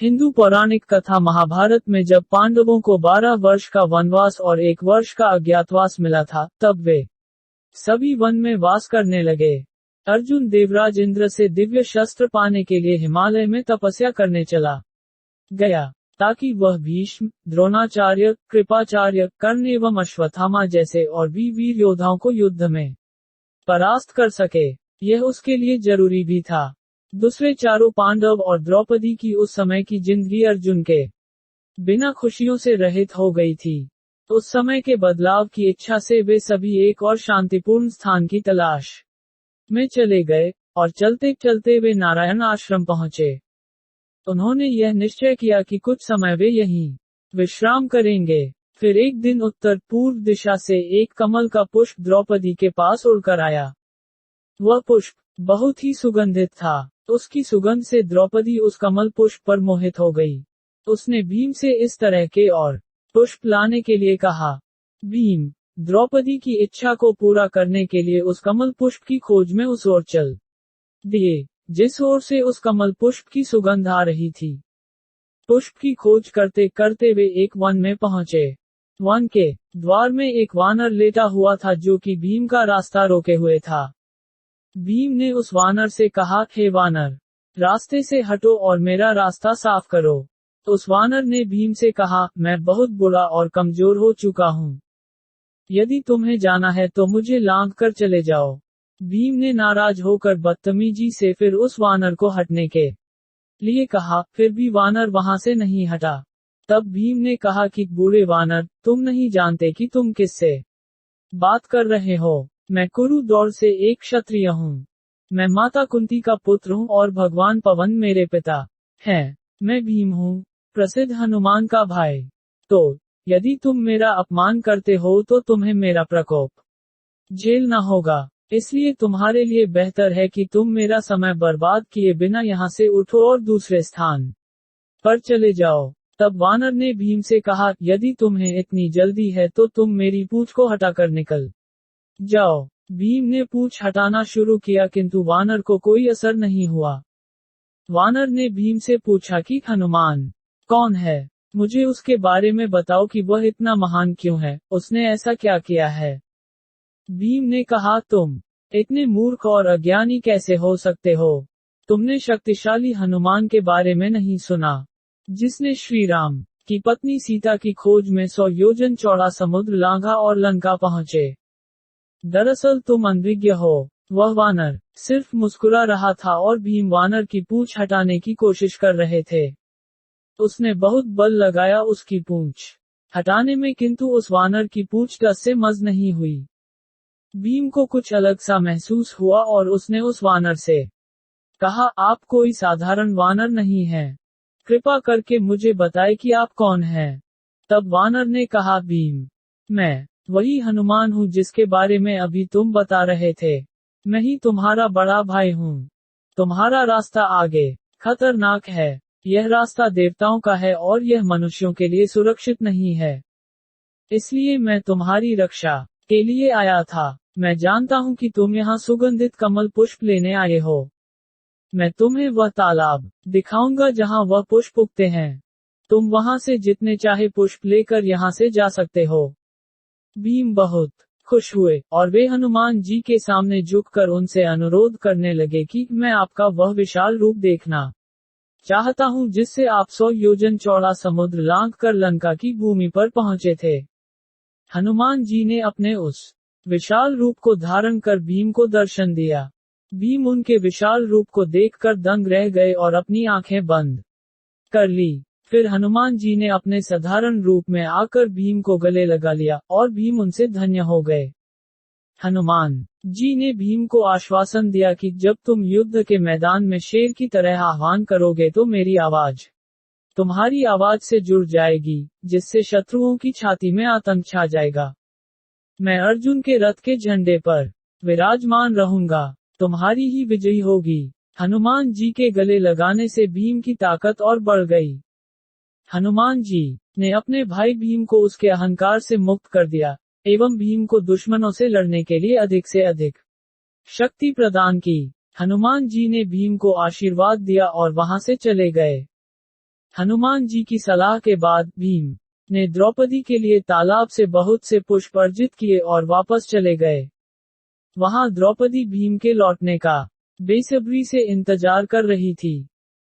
हिंदू पौराणिक कथा महाभारत में जब पांडवों को 12 वर्ष का वनवास और 1 वर्ष का अज्ञातवास मिला था, तब वे सभी वन में वास करने लगे। अर्जुन देवराज इंद्र से दिव्य शस्त्र पाने के लिए हिमालय में तपस्या करने चला गया, ताकि वह भीष्म, द्रोणाचार्य, कृपाचार्य, कर्ण एवं अश्वत्थामा जैसे और भी वीर योद्धाओं को युद्ध में परास्त कर सके। यह उसके लिए जरूरी भी था। दूसरे चारों पांडव और द्रौपदी की उस समय की जिंदगी अर्जुन के बिना खुशियों से रहित हो गई थी। उस समय के बदलाव की इच्छा से वे सभी एक और शांतिपूर्ण स्थान की तलाश में चले गए, और चलते चलते वे नारायण आश्रम पहुंचे। उन्होंने यह निश्चय किया कि कुछ समय वे यहीं विश्राम करेंगे। फिर एक दिन उत्तर पूर्व दिशा से एक कमल का पुष्प द्रौपदी के पास उड़कर आया। वह पुष्प बहुत ही सुगंधित था। उसकी सुगंध से द्रौपदी उस कमल पुष्प पर मोहित हो गई। उसने भीम से इस तरह के और पुष्प लाने के लिए कहा। भीम द्रौपदी की इच्छा को पूरा करने के लिए उस कमल पुष्प की खोज में उस ओर चल दिए, जिस ओर से उस कमल पुष्प की सुगंध आ रही थी। पुष्प की खोज करते करते वे एक वन में पहुंचे। वन के द्वार में एक वानर लेटा हुआ था, जो कि भीम का रास्ता रोके हुए था। भीम ने उस वानर से कहा, हे वानर, रास्ते से हटो और मेरा रास्ता साफ करो। उस वानर ने भीम से कहा, मैं बहुत बुरा और कमजोर हो चुका हूँ। यदि तुम्हें जाना है तो मुझे लांघ कर चले जाओ। भीम ने नाराज होकर बदतमीजी से फिर उस वानर को हटने के लिए कहा, फिर भी वानर वहां से नहीं हटा। तब भीम ने कहा कि बूढ़े वानर, तुम नहीं जानते कि तुम किससे बात कर रहे हो। मैं कुरु दौड़ से एक क्षत्रिय हूँ। मैं माता कुंती का पुत्र हूँ और भगवान पवन मेरे पिता हैं। मैं भीम हूँ, प्रसिद्ध हनुमान का भाई। तो यदि तुम मेरा अपमान करते हो तो तुम्हें मेरा प्रकोप झेलना होगा। इसलिए तुम्हारे लिए बेहतर है कि तुम मेरा समय बर्बाद किए बिना यहाँ से उठो और दूसरे स्थान पर चले जाओ। तब वानर ने भीम से कहा, यदि तुम्हें इतनी जल्दी है तो तुम मेरी पूंछ को हटाकर निकल जाओ। भीम ने पूंछ हटाना शुरू किया, किंतु वानर को कोई असर नहीं हुआ। वानर ने भीम से पूछा कि हनुमान कौन है? मुझे उसके बारे में बताओ कि वह इतना महान क्यों है, उसने ऐसा क्या किया है? भीम ने कहा, तुम इतने मूर्ख और अज्ञानी कैसे हो सकते हो? तुमने शक्तिशाली हनुमान के बारे में नहीं सुना, जिसने श्री राम की पत्नी सीता की खोज में 100 योजन चौड़ा समुद्र लांघा और लंका पहुंचे। दरअसल तुम अनभिज्ञ हो। वह वानर सिर्फ मुस्कुरा रहा था और भीम वानर की पूंछ हटाने की कोशिश कर रहे थे। उसने बहुत बल लगाया उसकी पूंछ हटाने में, किंतु उस वानर की पूंछ टस से मस नहीं हुई। भीम को कुछ अलग सा महसूस हुआ और उसने उस वानर से कहा, आप कोई साधारण वानर नहीं है। कृपा करके मुझे बताएं कि आप कौन हैं। तब वानर ने कहा, भीम, मैं वही हनुमान हूँ जिसके बारे में अभी तुम बता रहे थे। मैं ही तुम्हारा बड़ा भाई हूँ। तुम्हारा रास्ता आगे खतरनाक है। यह रास्ता देवताओं का है और यह मनुष्यों के लिए सुरक्षित नहीं है। इसलिए मैं तुम्हारी रक्षा के लिए आया था। मैं जानता हूँ कि तुम यहाँ सुगंधित कमल पुष्प लेने आए हो। मैं तुम्हें वह तालाब दिखाऊंगा जहाँ वह पुष्प उगते हैं। तुम वहां से जितने चाहे पुष्प लेकर यहाँ से जा सकते हो। भीम बहुत खुश हुए और वे हनुमान जी के सामने झुककर उनसे अनुरोध करने लगे कि मैं आपका वह विशाल रूप देखना चाहता हूँ, जिससे आप 100 योजन चौड़ा समुद्र लांघ कर लंका की भूमि पर पहुंचे थे। हनुमान जी ने अपने उस विशाल रूप को धारण कर भीम को दर्शन दिया। भीम उनके विशाल रूप को देखकर दंग रह गए और अपनी आंखें बंद कर ली। फिर हनुमान जी ने अपने साधारण रूप में आकर भीम को गले लगा लिया और भीम उनसे धन्य हो गए। हनुमान जी ने भीम को आश्वासन दिया कि जब तुम युद्ध के मैदान में शेर की तरह आह्वान करोगे तो मेरी आवाज तुम्हारी आवाज से जुड़ जाएगी, जिससे शत्रुओं की छाती में आतंक छा जाएगा। मैं अर्जुन के रथ के झंडे पर विराजमान रहूंगा। तुम्हारी ही विजयी होगी। हनुमान जी के गले लगाने से भीम की ताकत और बढ़ गई। हनुमान जी ने अपने भाई भीम को उसके अहंकार से मुक्त कर दिया एवं भीम को दुश्मनों से लड़ने के लिए अधिक से अधिक शक्ति प्रदान की। हनुमान जी ने भीम को आशीर्वाद दिया और वहां से चले गए। हनुमान जी की सलाह के बाद भीम ने द्रौपदी के लिए तालाब से बहुत से पुष्प अर्जित किए और वापस चले गए। वहां द्रौपदी भीम के लौटने का बेसब्री से इंतजार कर रही थी।